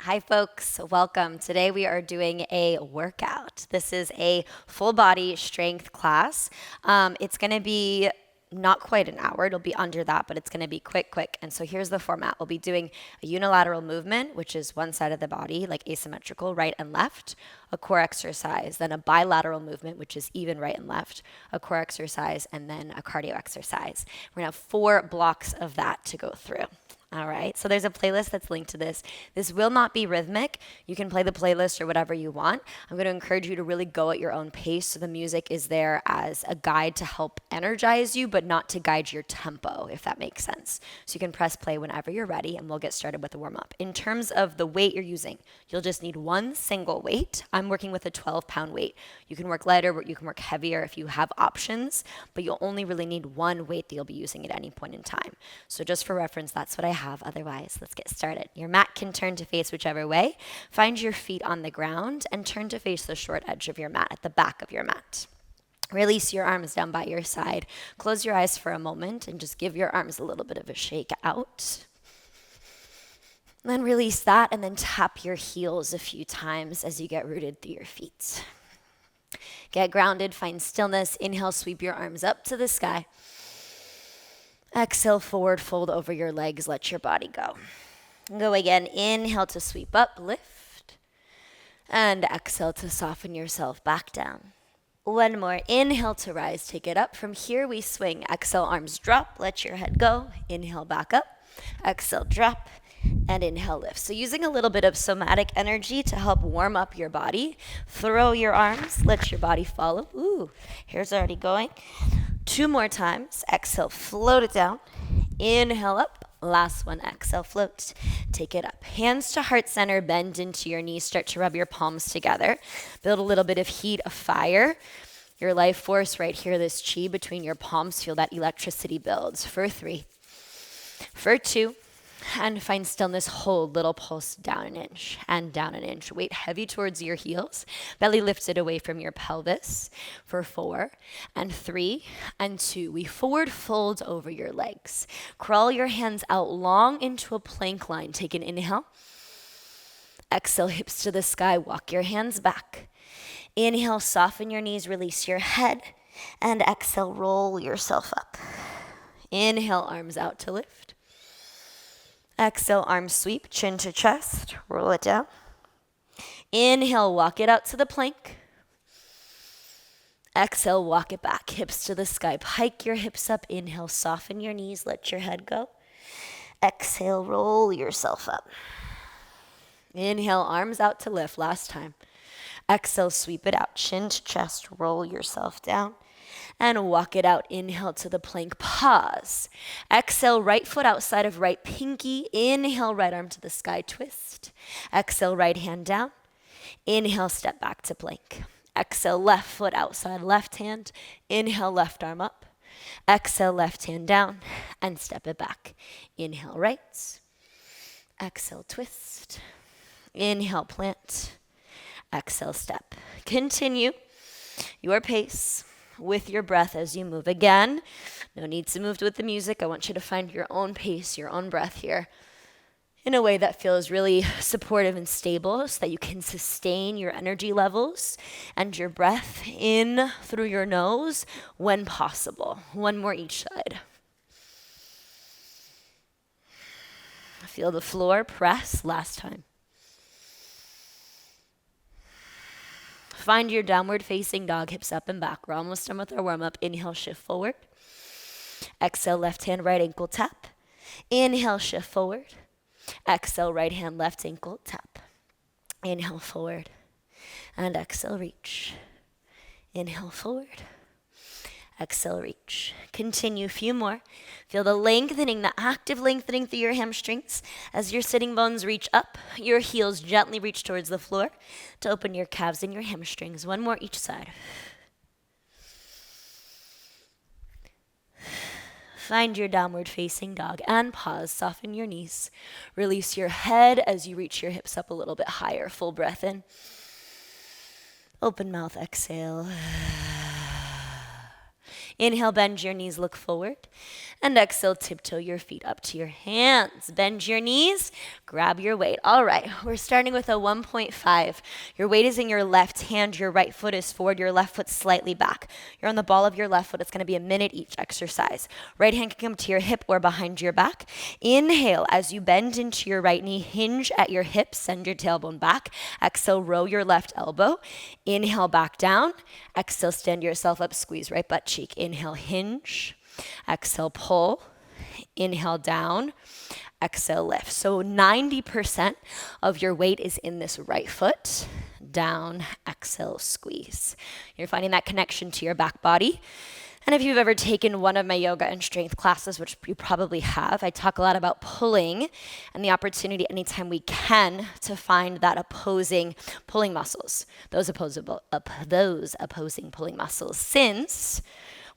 Hi folks, welcome. Today we are doing a workout. This is a full body strength class. It's gonna be not quite an hour, it'll be under that, but it's gonna be quick. And so here's the format. We'll be doing a unilateral movement, which is one side of the body, like asymmetrical, right and left, a core exercise, then a bilateral movement, which is even right and left, a core exercise, and then a cardio exercise. We're gonna have 4 blocks of that to go through. All right, so there's a playlist that's linked to this. This will not be rhythmic. You can play the playlist or whatever you want. I'm going to encourage you to really go at your own pace. So the music is there as a guide to help energize you, but not to guide your tempo, if that makes sense. So you can press play whenever you're ready, and we'll get started with the warm up. In terms of the weight you're using, you'll just need one single weight. I'm working with a 12-pound weight. You can work lighter, or you can work heavier if you have options, but you'll only really need one weight that you'll be using at any point in time. So just for reference, that's what I have. Otherwise, let's get started. Your mat can turn to face whichever way. Find your feet on the ground and turn to face the short edge of your mat at the back of your mat. Release your arms down by your side. Close your eyes for a moment and just give your arms a little bit of a shake out. Then release that and then tap your heels a few times as you get rooted through your feet. Get grounded, find stillness. Inhale, sweep your arms up to the sky. Exhale, forward fold over your legs, let your body go. Go again, inhale to sweep up, lift. And exhale to soften yourself back down. One more, inhale to rise, take it up. From here we swing, exhale, arms drop, let your head go. Inhale, back up, exhale, drop, and inhale, lift. So using a little bit of somatic energy to help warm up your body. Throw your arms, let your body follow. Ooh, hair's already going. 2 more times. Exhale, float it down. Inhale up. Last one, exhale, float. Take it up. Hands to heart center, bend into your knees. Start to rub your palms together. Build a little bit of heat, of fire. Your life force right here, this chi between your palms. Feel that electricity builds. For 3, for 2, and find stillness. Hold, little pulse down an inch and down an inch. Weight heavy towards your heels. Belly lifted away from your pelvis. For 4 and 3 and 2. We forward fold over your legs. Crawl your hands out long into a plank line. Take an inhale. Exhale, hips to the sky. Walk your hands back. Inhale, soften your knees, release your head. And exhale, roll yourself up. Inhale, arms out to lift. Exhale, arms sweep, chin to chest, roll it down. Inhale, walk it out to the plank. Exhale, walk it back, hips to the sky. Pike your hips up. Inhale, soften your knees, let your head go. Exhale, roll yourself up. Inhale, arms out to lift, last time. Exhale, sweep it out, chin to chest, roll yourself down. And walk it out. Inhale to the plank. Pause. Exhale, right foot outside of right pinky. Inhale, right arm to the sky. Twist. Exhale, right hand down. Inhale, step back to plank. Exhale, left foot outside left hand. Inhale, left arm up. Exhale, left hand down. And step it back. Inhale, right. Exhale, twist. Inhale, plant. Exhale, step. Continue your pace with your breath as you move. Again, no need to move with the music. I want you to find your own pace, your own breath here in a way that feels really supportive and stable so that you can sustain your energy levels and your breath in through your nose when possible. 1 more each side. Feel the floor, press, last time. Find your downward facing dog, hips up and back. We're almost done with our warm up. Inhale, shift forward. Exhale, left hand, right ankle tap. Inhale, shift forward. Exhale, right hand, left ankle tap. Inhale, forward. And exhale, reach. Inhale, forward. Exhale, reach. Continue, a few more. Feel the lengthening, the active lengthening through your hamstrings as your sitting bones reach up. Your heels gently reach towards the floor to open your calves and your hamstrings. 1 more each side. Find your downward facing dog and pause. Soften your knees. Release your head as you reach your hips up a little bit higher. Full breath in. Open mouth, exhale. Inhale, bend your knees, look forward. And exhale, tiptoe your feet up to your hands. Bend your knees, grab your weight. All right, we're starting with a 1.5. Your weight is in your left hand, your right foot is forward, your left foot slightly back. You're on the ball of your left foot. It's gonna be a minute each exercise. Right hand can come to your hip or behind your back. Inhale, as you bend into your right knee, hinge at your hips, send your tailbone back. Exhale, row your left elbow. Inhale, back down. Exhale, stand yourself up, squeeze right butt cheek. Inhale, hinge. Exhale, pull. Inhale, down. Exhale, lift. So 90% of your weight is in this right foot. Down, exhale, squeeze. You're finding that connection to your back body. And if you've ever taken one of my yoga and strength classes, which you probably have, I talk a lot about pulling and the opportunity anytime we can to find that opposing pulling muscles, those opposing pulling muscles, since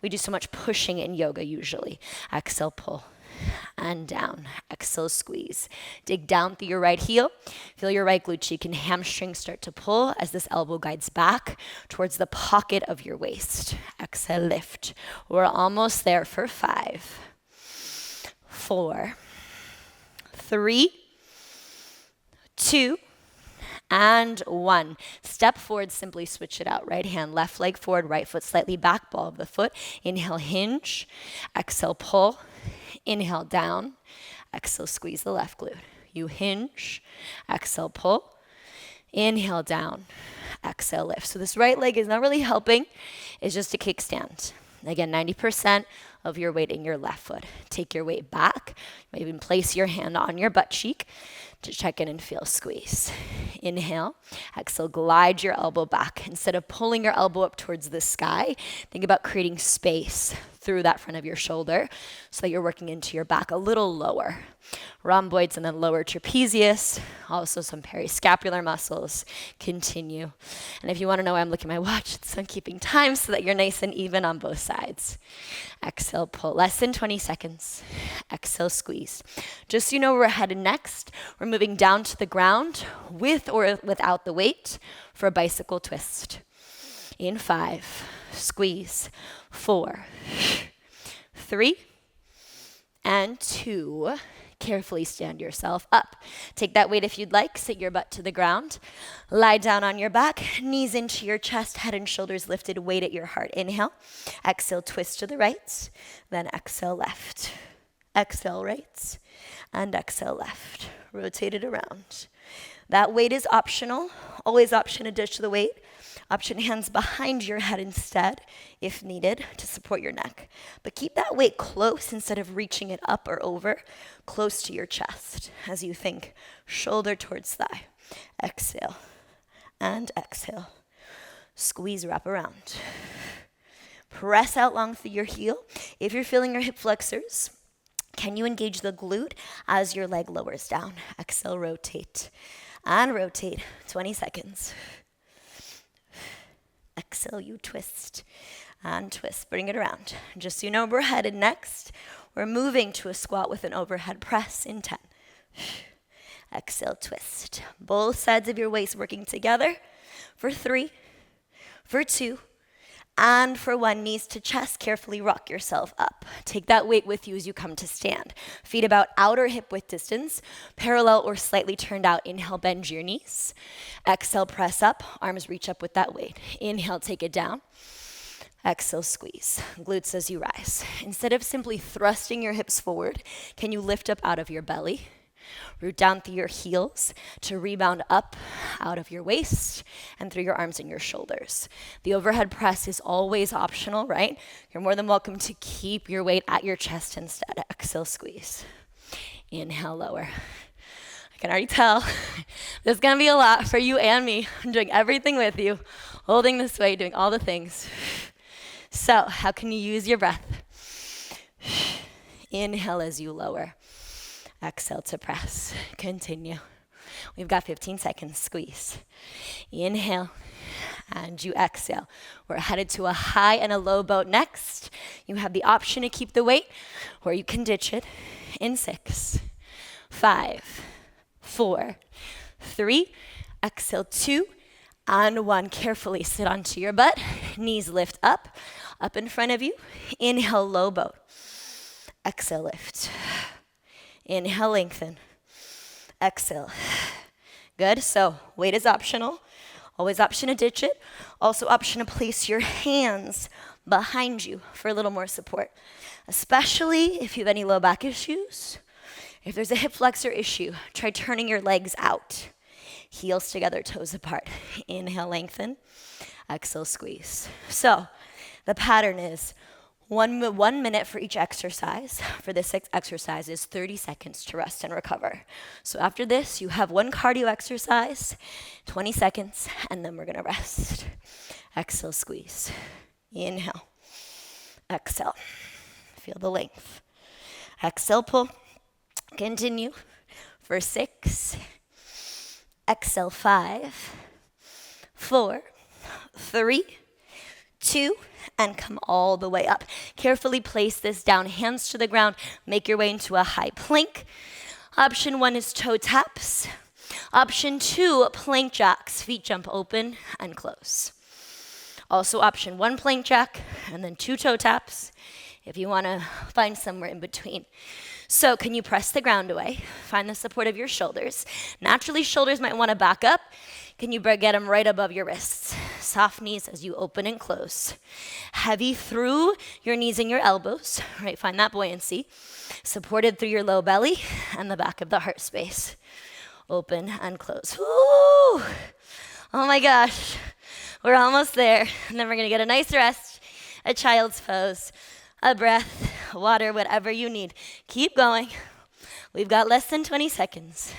we do so much pushing in yoga usually. Exhale, pull, and down. Exhale, squeeze. Dig down through your right heel. Feel your right glute cheek and hamstring start to pull as this elbow guides back towards the pocket of your waist. Exhale, lift. We're almost there for 5, 4, 3, 2, and 1. Step forward, simply switch it out. Right hand, left leg forward, right foot slightly back, ball of the foot. Inhale, hinge. Exhale, pull. Inhale, down. Exhale, squeeze the left glute. You hinge. Exhale, pull. Inhale, down. Exhale, lift. So this right leg is not really helping. It's just a kickstand. Again, 90% of your weight in your left foot. Take your weight back. Maybe even place your hand on your butt cheek to check in and feel squeeze. Inhale. Exhale, glide your elbow back. Instead of pulling your elbow up towards the sky, think about creating space through that front of your shoulder so that you're working into your back a little lower. Rhomboids and then lower trapezius, also some periscapular muscles. Continue. And if you want to know why I'm looking at my watch, so I'm keeping time so that you're nice and even on both sides. Exhale, pull. Less than 20 seconds. Exhale, squeeze. Just so you know where we're headed next, we're moving down to the ground with or without the weight for a bicycle twist. In 5, squeeze, 4, 3, and 2. Carefully stand yourself up. Take that weight if you'd like. Sit your butt to the ground. Lie down on your back. Knees into your chest. Head and shoulders lifted. Weight at your heart. Inhale. Exhale. Twist to the right. Then exhale left. Exhale right. And exhale left. Rotate it around. That weight is optional. Always option a dish to the weight. Option hands behind your head instead, if needed, to support your neck. But keep that weight close instead of reaching it up or over, close to your chest as you think shoulder towards thigh. Exhale and exhale. Squeeze, wrap around. Press out long through your heel. If you're feeling your hip flexors, can you engage the glute as your leg lowers down? Exhale, rotate and rotate. 20 seconds. Exhale, you twist and twist. Bring it around. Just so you know where we're headed next, we're moving to a squat with an overhead press in 10. Exhale, twist. Both sides of your waist working together for 3, for 2, and for 1. Knees to chest. Carefully rock yourself up. Take that weight with you as you come to stand. Feet about outer hip width distance, parallel or slightly turned out. Inhale, bend your knees. Exhale, press up. Arms reach up with that weight. Inhale, take it down. Exhale, squeeze. Glutes as you rise. Instead of simply thrusting your hips forward, can you lift up out of your belly? Root down through your heels to rebound up out of your waist and through your arms and your shoulders. The overhead press is always optional, right? You're more than welcome to keep your weight at your chest instead. Exhale, squeeze. Inhale, lower. I can already tell there's going to be a lot for you and me. I'm doing everything with you, holding this weight, doing all the things. So how can you use your breath? Inhale as you lower. Exhale to press. Continue. We've got 15 seconds. Squeeze. Inhale. And you exhale. We're headed to a high and a low boat next. You have the option to keep the weight, or you can ditch it in 6, 5, 4, 3. Exhale, 2, and 1. Carefully sit onto your butt. Knees lift up. Up in front of you. Inhale, low boat. Exhale, lift. Inhale, lengthen. Exhale. Good. So weight is optional. Always option to ditch it. Also option to place your hands behind you for a little more support, especially if you have any low back issues. If there's a hip flexor issue, try turning your legs out. Heels together, toes apart. Inhale, lengthen. Exhale, squeeze. So the pattern is 1 minute for each exercise. For this exercise is 30 seconds to rest and recover. So after this, you have 1 cardio exercise, 20 seconds, and then we're gonna rest. Exhale, squeeze. Inhale. Exhale. Feel the length. Exhale, pull. Continue for 6. Exhale, 5, 4, 3, 2, and come all the way up. Carefully place this down, hands to the ground. Make your way into a high plank. Option 1 is toe taps. Option 2, plank jacks. Feet jump open and close. Also option 1, plank jack, and then 2 toe taps if you want to find somewhere in between. So can you press the ground away? Find the support of your shoulders. Naturally, shoulders might want to back up. Can you get them right above your wrists? Soft knees as you open and close. Heavy through your knees and your elbows, right? Find that buoyancy. Supported through your low belly and the back of the heart space. Open and close. Woo! Oh my gosh. We're almost there. And then we're going to get a nice rest, a child's pose, a breath, water, whatever you need. Keep going. We've got less than 20 seconds.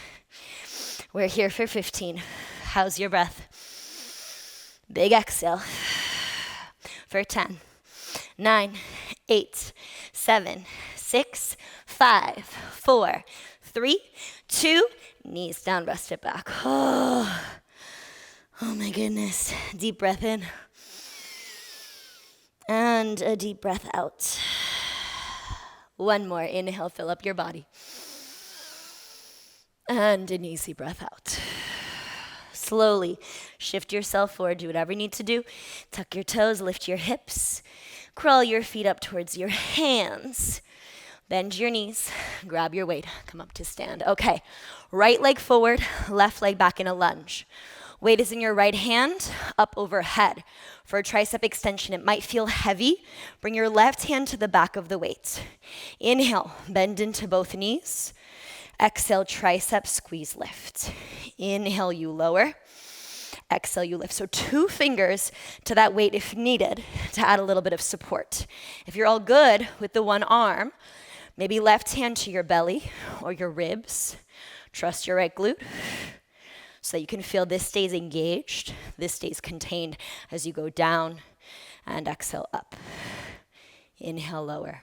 We're here for 15. How's your breath? Big exhale for 10, 9, 8, 7, 6, 5, 4, 3, 2, knees down, rest it back. Oh my goodness. Deep breath in. And a deep breath out. One more. Inhale, fill up your body. And an easy breath out. Slowly shift yourself forward. Do whatever you need to do. Tuck your toes, lift your hips. Crawl your feet up towards your hands. Bend your knees. Grab your weight. Come up to stand. Okay. Right leg forward, left leg back in a lunge. Weight is in your right hand, up overhead. For a tricep extension, it might feel heavy. Bring your left hand to the back of the weight. Inhale, bend into both knees. Exhale, tricep squeeze, lift. Inhale, you lower. Exhale, you lift. So 2 fingers to that weight if needed to add a little bit of support. If you're all good with the one arm, maybe left hand to your belly or your ribs. Trust your right glute, so that you can feel this stays engaged, this stays contained as you go down and exhale up. Inhale, lower.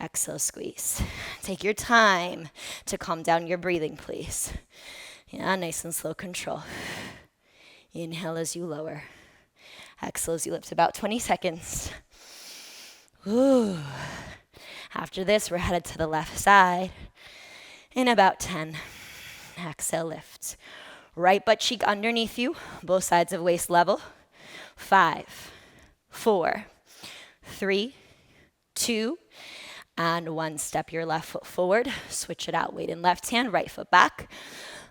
Exhale, squeeze. Take your time to calm down your breathing, please. Yeah, nice and slow control. Inhale as you lower. Exhale as you lift, about 20 seconds. Ooh. After this, we're headed to the left side in about 10. Exhale, lift. Right butt cheek underneath you, both sides of waist level. 5, 4, 3, 2, and 1. Step your left foot forward. Switch it out. Weight in left hand, right foot back.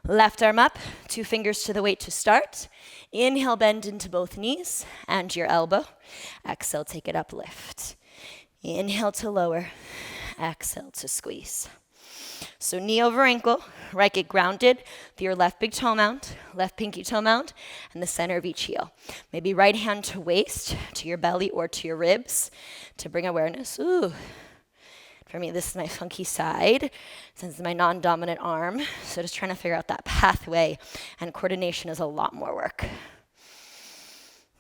Left arm up, 2 fingers to the weight to start. Inhale, bend into both knees and your elbow. Exhale, take it up, lift. Inhale to lower. Exhale to squeeze. So knee over ankle, right, get grounded with your left big toe mount, left pinky toe mount, and the center of each heel. Maybe right hand to waist, to your belly or to your ribs to bring awareness. Ooh. For me, this is my funky side, since it's my non-dominant arm. So just trying to figure out that pathway, and coordination is a lot more work.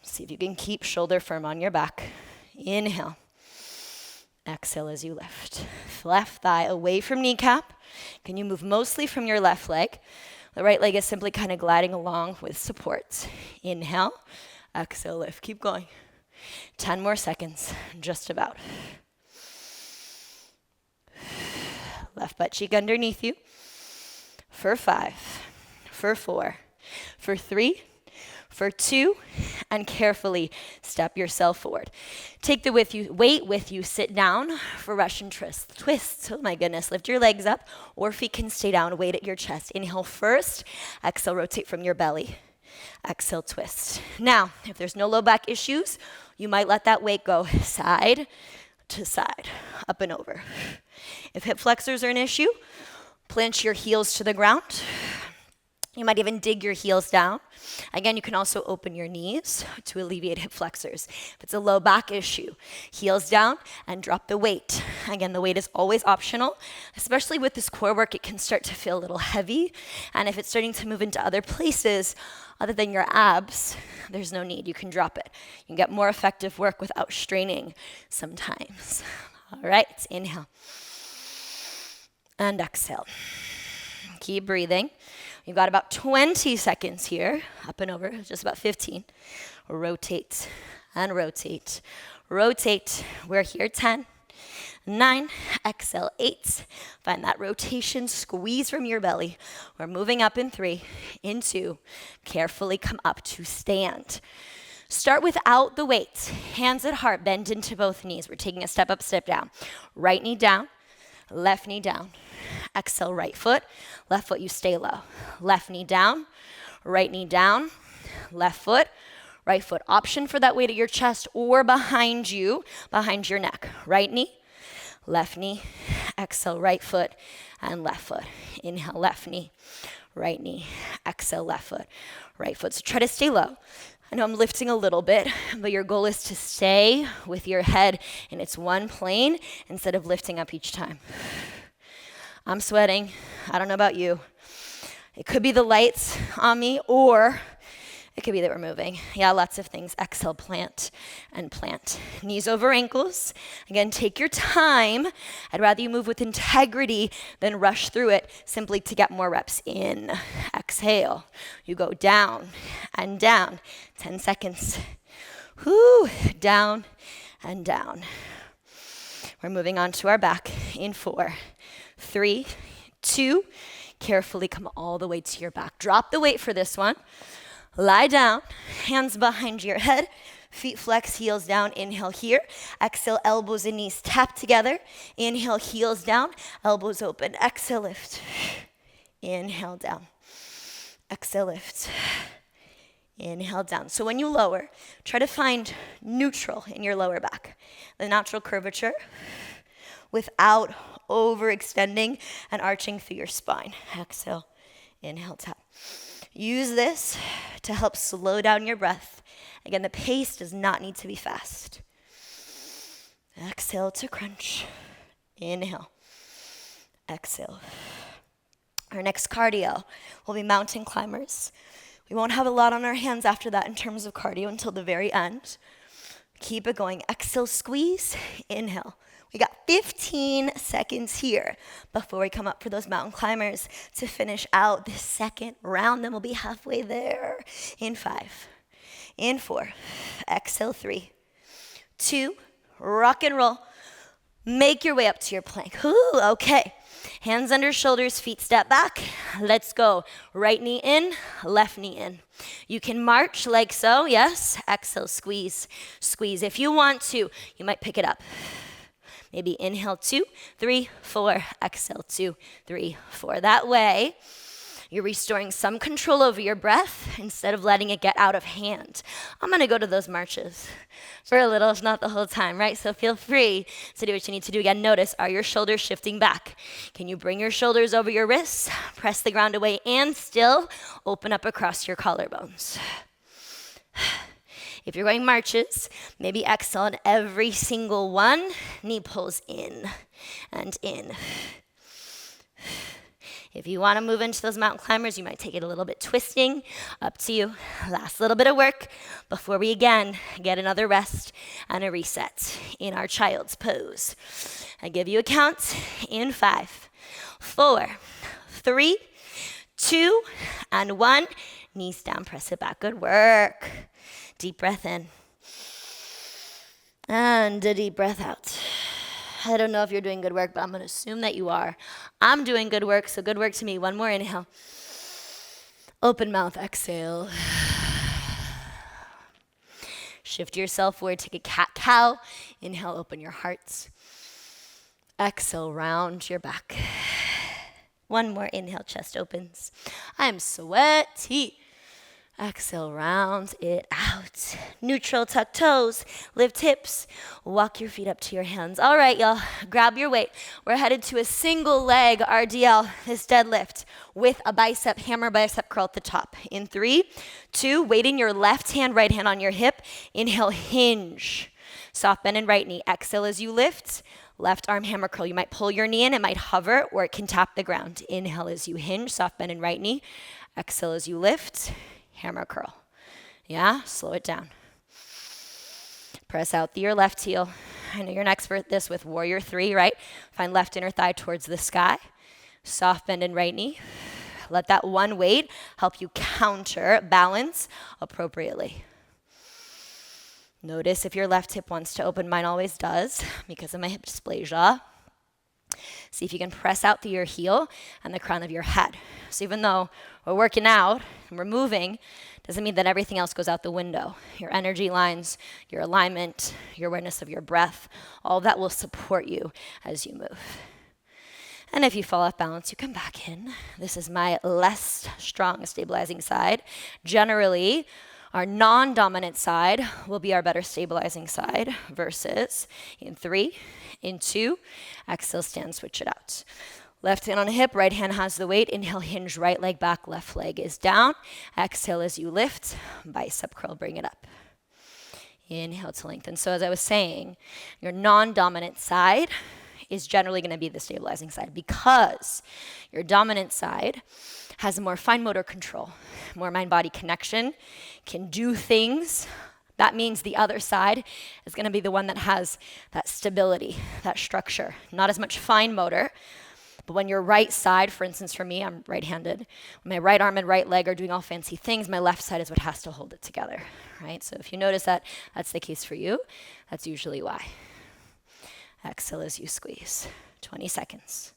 See if you can keep shoulder firm on your back. Inhale. Exhale as you lift. Left thigh away from kneecap. Can you move mostly from your left leg? The right leg is simply kind of gliding along with support. Inhale. Exhale, lift. Keep going. 10 more seconds, just about. Left butt cheek underneath you. For 5, for 4, for 3, for 2, and carefully step yourself forward. Take the weight with you, sit down for Russian twists. Oh my goodness, lift your legs up, or feet can stay down, weight at your chest. Inhale first, exhale, rotate from your belly. Exhale, twist. Now, if there's no low back issues, you might let that weight go side to side, up and over. If hip flexors are an issue, plant your heels to the ground. You might even dig your heels down. Again, you can also open your knees to alleviate hip flexors. If it's a low back issue, heels down and drop the weight. Again, the weight is always optional. Especially with this core work, it can start to feel a little heavy. And if it's starting to move into other places other than your abs, there's no need. You can drop it. You can get more effective work without straining sometimes. All right, inhale. And exhale. Keep breathing. You've got about 20 seconds here, up and over, just about 15. Rotate and rotate. Rotate. We're here, 10, 9, exhale, 8. Find that rotation, squeeze from your belly. We're moving up in 3, in 2. Carefully come up to stand. Start without the weight. Hands at heart, bend into both knees. We're taking a step up, step down. Right knee down, left knee down. Exhale, right foot, left foot, you stay low. Left knee down, right knee down, left foot, right foot. Option for that weight at your chest or behind you, behind your neck. Right knee, left knee, exhale, right foot, and left foot. Inhale, left knee, right knee, exhale, left foot, right foot. So try to stay low. I know I'm lifting a little bit, but your goal is to stay with your head in its one plane instead of lifting up each time. I'm sweating. I don't know about you. It could be the lights on me, or it could be that we're moving. Yeah, lots of things. Exhale, plant and plant. Knees over ankles. Again, take your time. I'd rather you move with integrity than rush through it simply to get more reps in. Exhale. You go down and down. 10 seconds. Whoo, down and down. We're moving on to our back in 4, 3, 2. Carefully come all the way to your back. Drop the weight for this one. Lie down, hands behind your head, feet flex, heels down. Inhale here. Exhale, elbows and knees tap together. Inhale, heels down, elbows open. Exhale, lift. Inhale, down. Exhale, lift. Inhale, down. So when you lower, try to find neutral in your lower back. The natural curvature without overextending and arching through your spine. Exhale, inhale, tap. Use this to help slow down your breath. Again, the pace does not need to be fast. Exhale to crunch. Inhale. Exhale. Our next cardio will be mountain climbers. We won't have a lot on our hands after that in terms of cardio until the very end. Keep it going. Exhale, squeeze. Inhale. We got 15 seconds here before we come up for those mountain climbers to finish out this second round. Then we'll be halfway there. In 5, in 4, exhale, 3, 2, rock and roll. Make your way up to your plank. Ooh, okay. Hands under shoulders, feet step back. Let's go. Right knee in, left knee in. You can march like so, yes. Exhale, squeeze, squeeze. If you want to, you might pick it up. Maybe inhale 2, 3, 4, exhale 2, 3, 4. That way, you're restoring some control over your breath instead of letting it get out of hand. I'm gonna go to those marches for a little, if not the whole time, right? So feel free to do what you need to do. Again, notice, are your shoulders shifting back? Can you bring your shoulders over your wrists, press the ground away, and still open up across your collarbones? If you're going marches, maybe exhale on every single one. Knee pulls in and in. If you want to move into those mountain climbers, you might take it a little bit twisting. Up to you. Last little bit of work before we again get another rest and a reset in our child's pose. I give you a count in 5, 4, 3, 2, and 1. Knees down, press it back. Good work. Deep breath in. And a deep breath out. I don't know if you're doing good work, but I'm going to assume that you are. I'm doing good work, so good work to me. One more inhale. Open mouth, exhale. Shift yourself forward, take a cat-cow. Inhale, open your hearts. Exhale, round your back. One more inhale, chest opens. I'm sweaty. Exhale, round it out. Neutral, tuck toes, lift hips, walk your feet up to your hands. All right, y'all, grab your weight. We're headed to a single leg RDL, this deadlift, with a bicep, hammer bicep curl at the top. In 3, 2, weight in your left hand, right hand on your hip. Inhale, hinge. Soft bend in right knee. Exhale as you lift. Left arm hammer curl. You might pull your knee in, it might hover, or it can tap the ground. Inhale as you hinge, soft bend in right knee. Exhale as you lift. Hammer curl. Yeah, slow it down. Press out through your left heel. I know you're an expert at this with warrior 3, right? Find left inner thigh towards the sky. Soft bend in right knee. Let that one weight help you counter balance appropriately. Notice if your left hip wants to open, mine always does because of my hip dysplasia. See if you can press out through your heel and the crown of your head. So even though we're working out and we're moving, doesn't mean that everything else goes out the window. Your energy lines, your alignment, your awareness of your breath, all of that will support you as you move. And if you fall off balance, you come back in. This is my less strong stabilizing side. Generally, our non-dominant side will be our better stabilizing side versus in 3, in 2, exhale, stand, switch it out. Left hand on a hip, right hand has the weight. Inhale, hinge, right leg back, left leg is down. Exhale as you lift, bicep curl, bring it up. Inhale to lengthen. So as I was saying, your non-dominant side is generally going to be the stabilizing side because your dominant side has a more fine motor control, more mind-body connection, can do things. That means the other side is going to be the one that has that stability, that structure, not as much fine motor. But when your right side, for instance, for me, I'm right-handed, when my right arm and right leg are doing all fancy things, my left side is what has to hold it together, right? So if you notice that that's the case for you, that's usually why. Exhale as you squeeze. 20 seconds.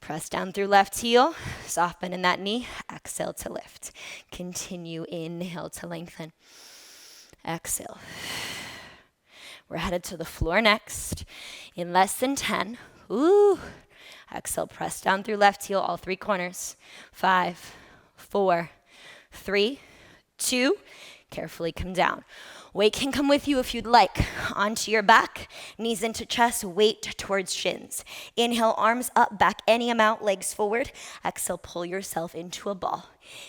Press down through left heel, soft bend in that knee, exhale to lift. Continue, inhale to lengthen. Exhale. We're headed to the floor next. In less than 10, ooh. Exhale, press down through left heel, all 3 corners. 5, 4, 3, 2, carefully come down. Weight can come with you if you'd like. Onto your back, knees into chest, weight towards shins. Inhale, arms up, back any amount, legs forward. Exhale, pull yourself into a ball.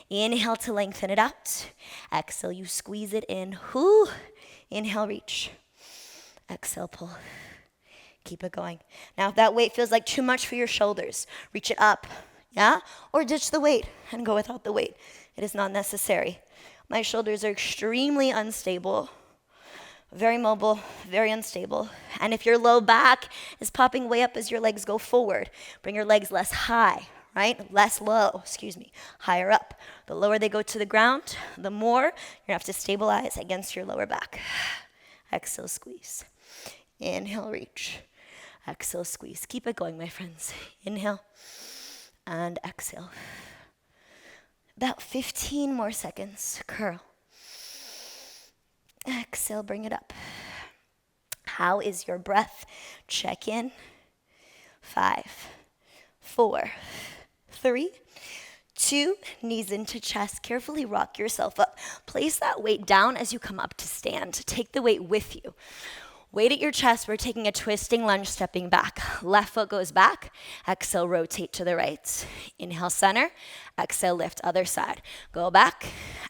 Inhale to lengthen it out. Exhale, you squeeze it in. Whoo. Inhale, reach. Exhale, pull. Keep it going. Now, if that weight feels like too much for your shoulders, reach it up, yeah? Or ditch the weight and go without the weight. It is not necessary. My shoulders are extremely unstable, very mobile, very unstable. And if your low back is popping way up as your legs go forward, bring your legs less high, right? Less low, higher up. The lower they go to the ground, the more you're gonna have to stabilize against your lower back. Exhale, squeeze. Inhale, reach. Exhale, squeeze. Keep it going, my friends. Inhale and exhale. About 15 more seconds. Curl. Exhale, bring it up. How is your breath? Check in. 5, 4, 3, 2, knees into chest. Carefully rock yourself up. Place that weight down as you come up to stand. Take the weight with you. Weight at your chest, we're taking a twisting lunge, stepping back. Left foot goes back. Exhale, rotate to the right. Inhale, center. Exhale, lift, other side. Go back.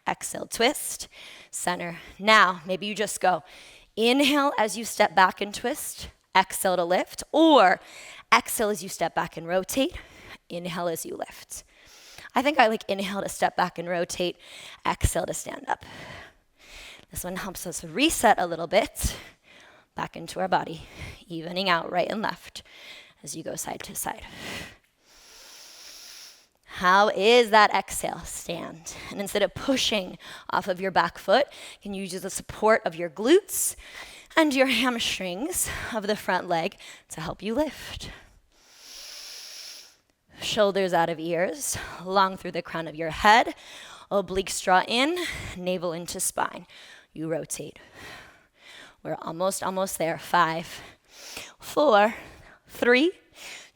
Exhale, twist. Center. Now, maybe you just go inhale as you step back and twist. Exhale to lift. Or exhale as you step back and rotate. Inhale as you lift. I think I like inhale to step back and rotate. Exhale to stand up. This one helps us reset a little bit. Back into our body, evening out right and left as you go side to side. How is that exhale? Stand. And instead of pushing off of your back foot, you can use the support of your glutes and your hamstrings of the front leg to help you lift. Shoulders out of ears, long through the crown of your head, obliques draw in, navel into spine. you rotate. We're almost there. 5, 4, 3,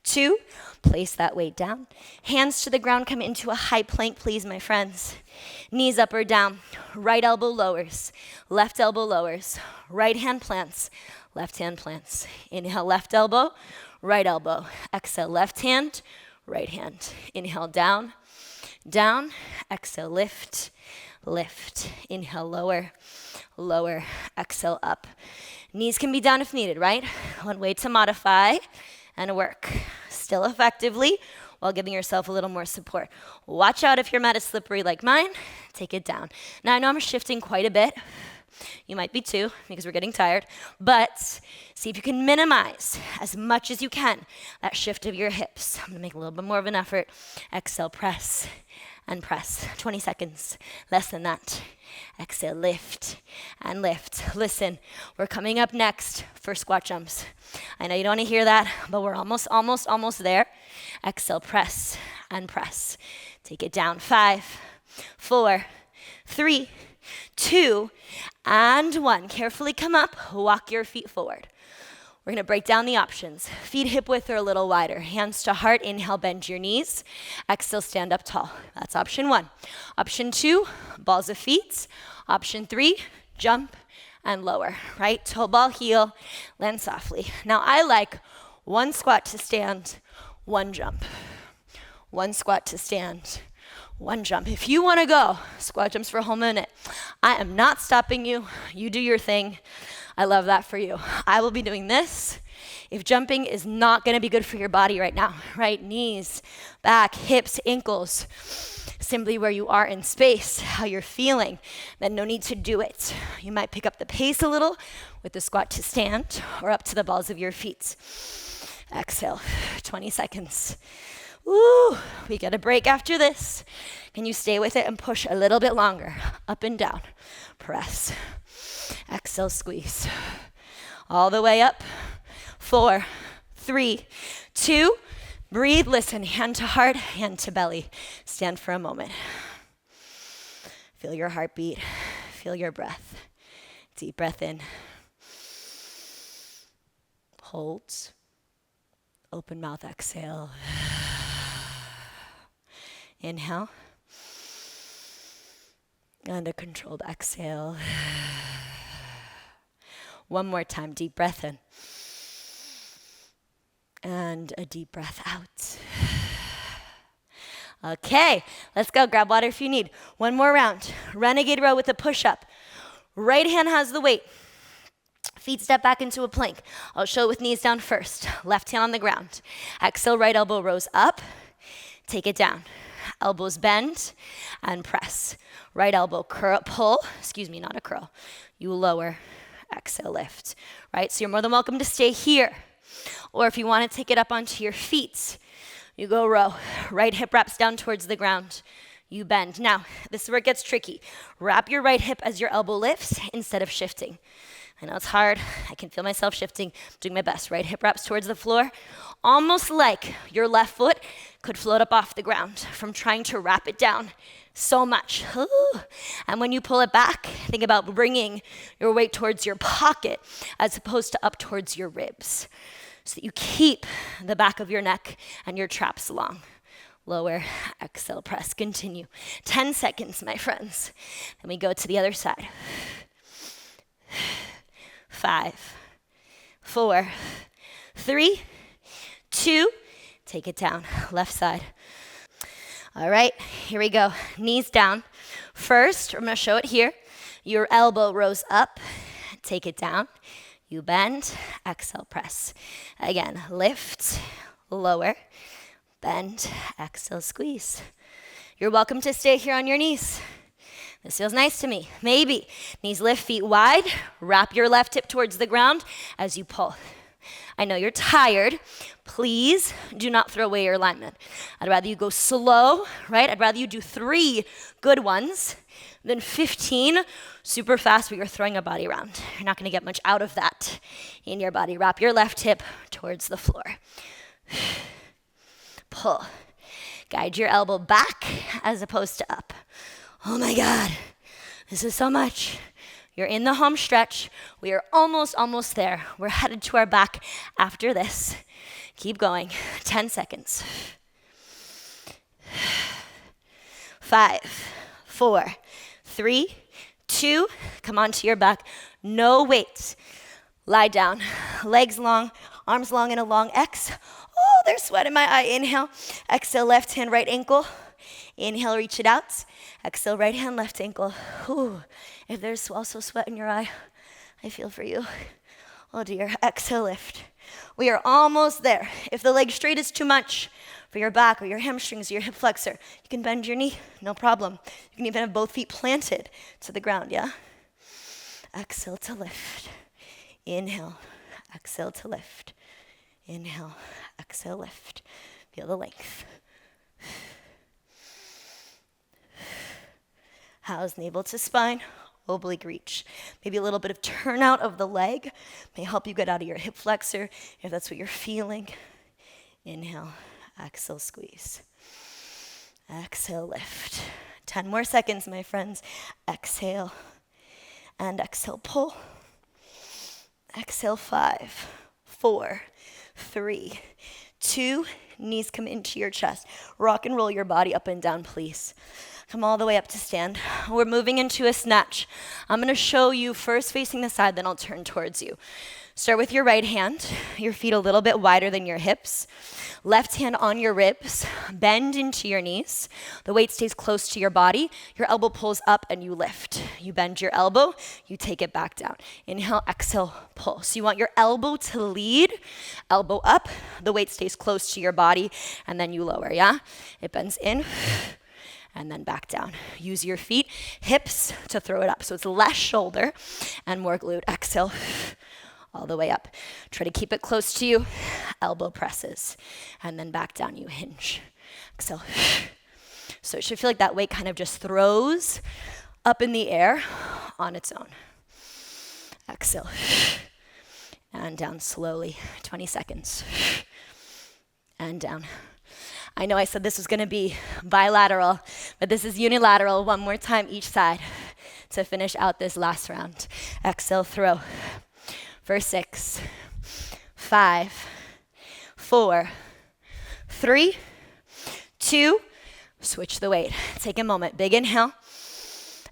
2, place that weight down. Hands to the ground, come into a high plank, please, my friends. Knees up or down. Right elbow lowers, left elbow lowers. Right hand plants, left hand plants. Inhale, left elbow, right elbow. Exhale, left hand, right hand. Inhale, down, down. Exhale, lift, lift. Inhale, lower, lower. Exhale, up. Knees can be down if needed, right? One way to modify and work still effectively while giving yourself a little more support. Watch out if your mat is slippery like mine. Take it down. Now, I know I'm shifting quite a bit. You might be too, because we're getting tired. But see if you can minimize as much as you can that shift of your hips. I'm gonna make a little bit more of an effort. Exhale, press and press. 20 seconds, less than that. Exhale, lift and lift. Listen, we're coming up next for squat jumps. I know you don't want to hear that, but we're almost there. Exhale, press and press. Take it down. 5, 4, 3, 2, and 1. Carefully come up, walk your feet forward. We're gonna break down the options. Feet hip width or a little wider. Hands to heart, inhale, bend your knees. Exhale, stand up tall. That's option 1. Option 2, balls of feet. Option 3, jump and lower. Right toe ball, heel, land softly. Now I like 1 squat to stand, 1 jump. 1 squat to stand, 1 jump. If you wanna go squat jumps for a whole minute, I am not stopping you. You do your thing. I love that for you. I will be doing this. If jumping is not gonna be good for your body right now, right? Knees, back, hips, ankles, simply where you are in space, how you're feeling, then no need to do it. You might pick up the pace a little with the squat to stand or up to the balls of your feet. Exhale, 20 seconds. Woo, we get a break after this. Can you stay with it and push a little bit longer? Up and down, press. Exhale, squeeze. All the way up. 4, 3, 2, breathe, listen, hand to heart, hand to belly. Stand for a moment. Feel your heartbeat, feel your breath. Deep breath in. Hold. Open mouth, exhale. Inhale. And a controlled exhale. One more time, deep breath in. And a deep breath out. Okay, let's go. Grab water if you need. One more round. Renegade row with a push-up. Right hand has the weight. Feet step back into a plank. I'll show it with knees down first. Left hand on the ground. Exhale, right elbow rose up. Take it down. Elbows bend and press. Right elbow curl, pull. Excuse me, not a curl. You lower. Exhale, lift. Right, so you're more than welcome to stay here. Or if you want to take it up onto your feet, you go row. Right hip wraps down towards the ground. You bend. Now, this is where it gets tricky. Wrap your right hip as your elbow lifts instead of shifting. I know it's hard. I can feel myself shifting. I'm doing my best. Right hip wraps towards the floor. Almost like your left foot could float up off the ground from trying to wrap it down so much. Ooh. And when you pull it back, think about bringing your weight towards your pocket as opposed to up towards your ribs so that you keep the back of your neck and your traps long. Lower, exhale, press, continue. 10 seconds, my friends. Then we go to the other side. 5, 4, 3, 2, take it down. Left side. All right, here we go. Knees down. First, I'm gonna show it here. Your elbow rose up. Take it down. You bend. Exhale, press. Again, lift, lower, bend, exhale, squeeze. You're welcome to stay here on your knees. This feels nice to me. Maybe. Knees lift, feet wide. Wrap your left hip towards the ground as you pull. I know you're tired. Please do not throw away your alignment. I'd rather you go slow, right? I'd rather you do 3 good ones than 15 super fast where you're throwing a body around. You're not gonna get much out of that in your body. Wrap your left hip towards the floor. Pull. Guide your elbow back as opposed to up. Oh my God, this is so much. You're in the home stretch. We are almost there. We're headed to our back after this. Keep going. 10 seconds. 5, 4, 3, 2. Come onto your back. No weights. Lie down. Legs long, arms long in a long X. Oh, there's sweat in my eye. Inhale. Exhale, left hand, right ankle. Inhale, reach it out. Exhale, right hand, left ankle. Ooh. If there's also sweat in your eye, I feel for you. Oh dear. Exhale, lift. We are almost there. If the leg straight is too much for your back or your hamstrings or your hip flexor, you can bend your knee, no problem. You can even have both feet planted to the ground, yeah? Exhale to lift. Inhale. Exhale to lift. Inhale. Exhale, lift. Feel the length. How's navel to spine? Oblique reach. Maybe a little bit of turnout of the leg may help you get out of your hip flexor if that's what you're feeling. Inhale, exhale, squeeze. Exhale, lift. 10 more seconds, my friends. Exhale and exhale, pull. Exhale, 5, 4, 3, 2. Knees come into your chest. Rock and roll your body up and down, please. Come all the way up to stand. We're moving into a snatch. I'm going to show you first facing the side, then I'll turn towards you. Start with your right hand, your feet a little bit wider than your hips. Left hand on your ribs, bend into your knees. The weight stays close to your body. Your elbow pulls up and you lift. You bend your elbow, you take it back down. Inhale, exhale, pull. So you want your elbow to lead, elbow up. The weight stays close to your body and then you lower, yeah? It bends in and then back down. Use your feet, hips to throw it up. So it's less shoulder and more glute. Exhale, all the way up. Try to keep it close to you. Elbow presses. And then back down, you hinge. Exhale. So it should feel like that weight kind of just throws up in the air on its own. Exhale. And down slowly. 20 seconds. And down. I know I said this was going to be bilateral, but this is unilateral. One more time each side to finish out this last round. Exhale, throw. For 6, 5, 4, 3, 2, switch the weight. Take a moment. Big inhale.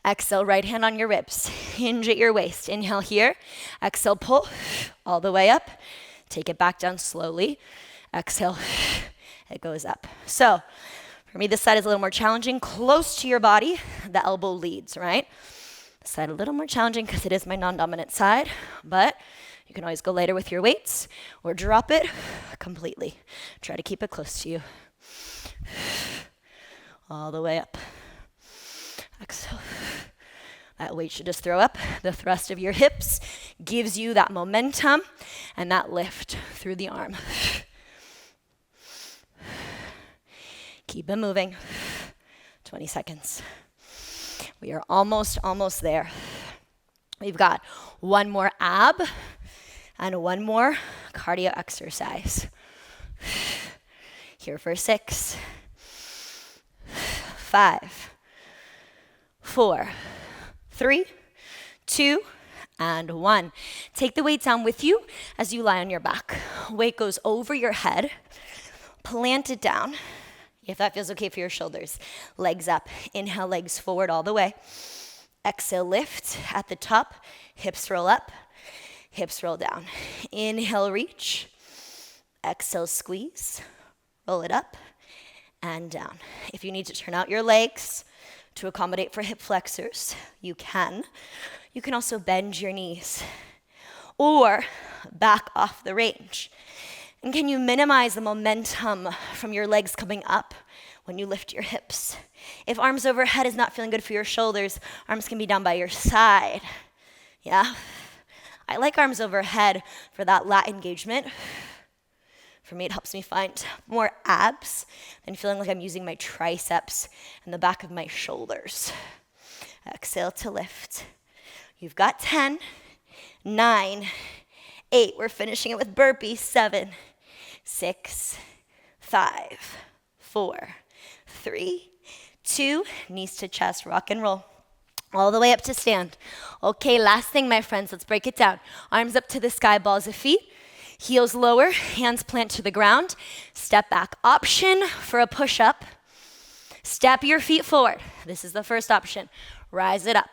Exhale, right hand on your ribs. Hinge at your waist. Inhale here. Exhale, pull all the way up. Take it back down slowly. Exhale. It goes up. So for me, this side is a little more challenging. Close to your body, the elbow leads, right? This side a little more challenging because it is my non-dominant side, but you can always go later with your weights or drop it completely. Try to keep it close to you. All the way up. Exhale. That weight should just throw up. The thrust of your hips gives you that momentum and that lift through the arm. Keep it moving. 20 seconds. We are almost there. We've got one more ab and one more cardio exercise. Here for 6, 5, 4, 3, 2, and 1. Take the weight down with you as you lie on your back. Weight goes over your head. Plant it down. If that feels okay for your shoulders. Legs up. Inhale, legs forward all the way. Exhale, lift at the top. Hips roll up. Hips roll down. Inhale, reach. Exhale, squeeze. Roll it up and down. If you need to turn out your legs to accommodate for hip flexors, you can. You can also bend your knees or back off the range. And can you minimize the momentum from your legs coming up when you lift your hips? If arms overhead is not feeling good for your shoulders, arms can be down by your side. Yeah? I like arms overhead for that lat engagement. For me, it helps me find more abs than feeling like I'm using my triceps and the back of my shoulders. Exhale to lift. You've got 10, 9, 8. We're finishing it with burpees. 7, 6, 5, 4, 3, 2. Knees to chest, rock and roll. All the way up to stand. Okay, last thing, my friends, let's break it down. Arms up to the sky, balls of feet. Heels lower, hands plant to the ground. Step back. Option for a push-up. Step your feet forward. This is the first option. Rise it up.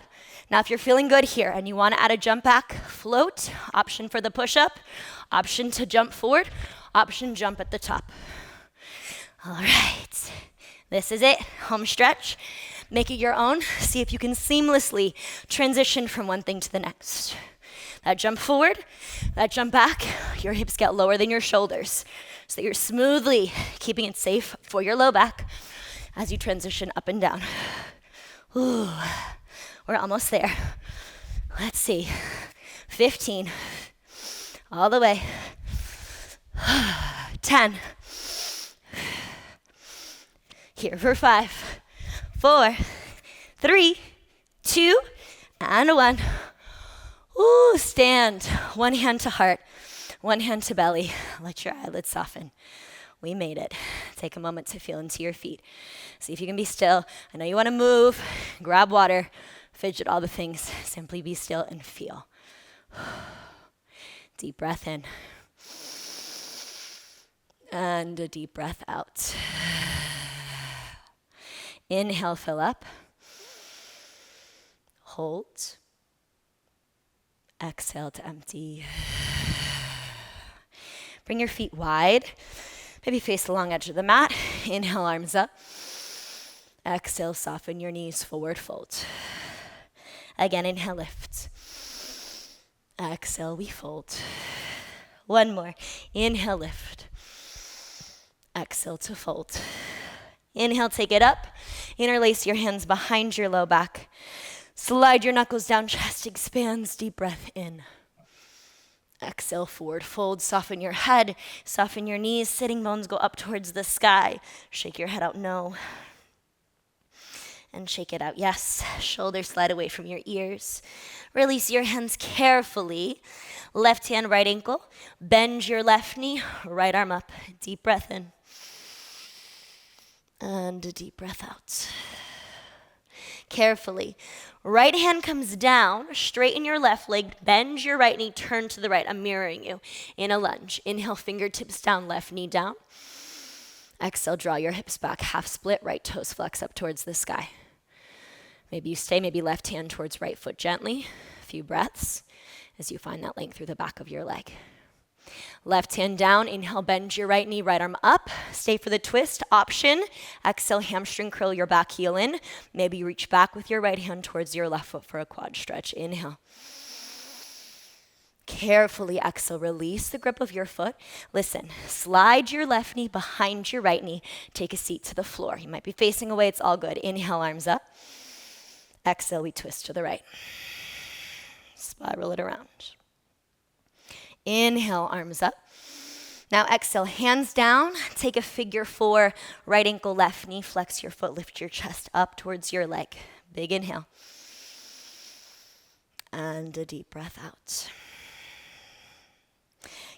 Now, if you're feeling good here and you want to add a jump back, float, option for the push-up, option to jump forward, option jump at the top. All right, this is it, home stretch. Make it your own. See if you can seamlessly transition from one thing to the next. That jump forward, that jump back, your hips get lower than your shoulders so that you're smoothly keeping it safe for your low back as you transition up and down. Ooh, we're almost there. Let's see, 15, all the way, 10, here for 5, 4, 3, 2, and 1. Ooh, stand. One hand to heart, one hand to belly. Let your eyelids soften. We made it. Take a moment to feel into your feet. See if you can be still. I know you want to move, grab water, fidget, all the things. Simply be still and feel. Deep breath in. And a deep breath out. Inhale, fill up. Hold. Exhale to empty. Bring your feet wide. Maybe face the long edge of the mat. Inhale, arms up. Exhale, soften your knees, forward fold. Again, inhale, lift. Exhale, we fold. One more. Inhale, lift. Exhale to fold. Inhale, take it up. Interlace your hands behind your low back. Slide your knuckles down, chest expands, deep breath in. Exhale, forward fold, soften your head, soften your knees, sitting bones go up towards the sky. Shake your head out, no. And shake it out, yes. Shoulders slide away from your ears. Release your hands carefully. Left hand, right ankle. Bend your left knee, right arm up. Deep breath in. And a deep breath out. Carefully. Right hand comes down, straighten your left leg, bend your right knee, turn to the right. I'm mirroring you in a lunge. Inhale, fingertips down, left knee down. Exhale, draw your hips back, half split, right toes flex up towards the sky. Maybe you stay, maybe left hand towards right foot gently. A few breaths as you find that length through the back of your leg. Left hand down, inhale, bend your right knee, right arm up. Stay for the twist, option. Exhale, hamstring curl your back heel in. Maybe you reach back with your right hand towards your left foot for a quad stretch. Inhale. Carefully exhale, release the grip of your foot. Listen, slide your left knee behind your right knee. Take a seat to the floor. You might be facing away, it's all good. Inhale, arms up. Exhale, we twist to the right. Spiral it around. Inhale, arms up. Now exhale, hands down. Take a figure 4, right ankle, left knee. Flex your foot, lift your chest up towards your leg. Big inhale. And a deep breath out.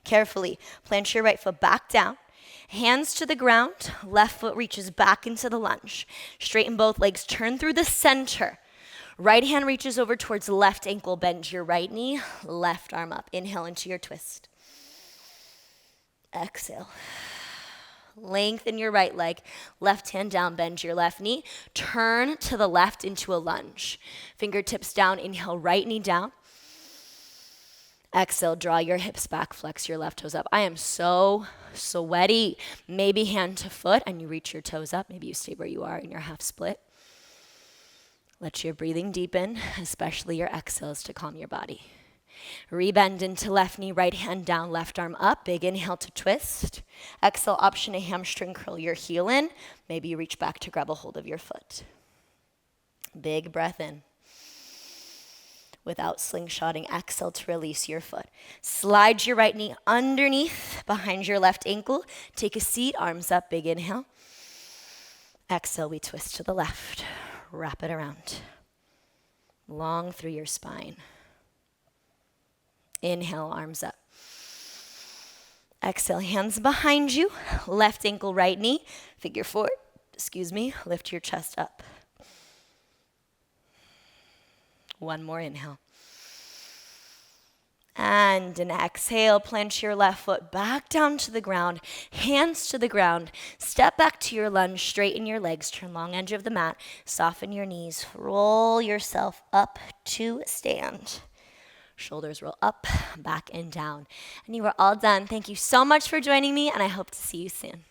Carefully, plant your right foot back down. Hands to the ground. Left foot reaches back into the lunge. Straighten both legs, turn through the center. Right hand reaches over towards left ankle, bend your right knee, left arm up. Inhale into your twist. Exhale. Lengthen your right leg, left hand down, bend your left knee. Turn to the left into a lunge. Fingertips down, inhale, right knee down. Exhale, draw your hips back, flex your left toes up. I am so sweaty. Maybe hand to foot and you reach your toes up. Maybe you stay where you are in your half split. Let your breathing deepen, especially your exhales to calm your body. Rebend into left knee, right hand down, left arm up. Big inhale to twist. Exhale, option a hamstring curl your heel in. Maybe you reach back to grab a hold of your foot. Big breath in. Without slingshotting, exhale to release your foot. Slide your right knee underneath, behind your left ankle. Take a seat, arms up, big inhale. Exhale, we twist to the left. Wrap it around. Long through your spine. Inhale, arms up. Exhale, hands behind you. Left ankle, right knee. Figure 4, lift your chest up. One more inhale. And an exhale, plant your left foot back down to the ground, hands to the ground. Step back to your lunge, straighten your legs, turn long edge of the mat, soften your knees, roll yourself up to stand. Shoulders roll up, back and down. And you are all done. Thank you so much for joining me, and I hope to see you soon.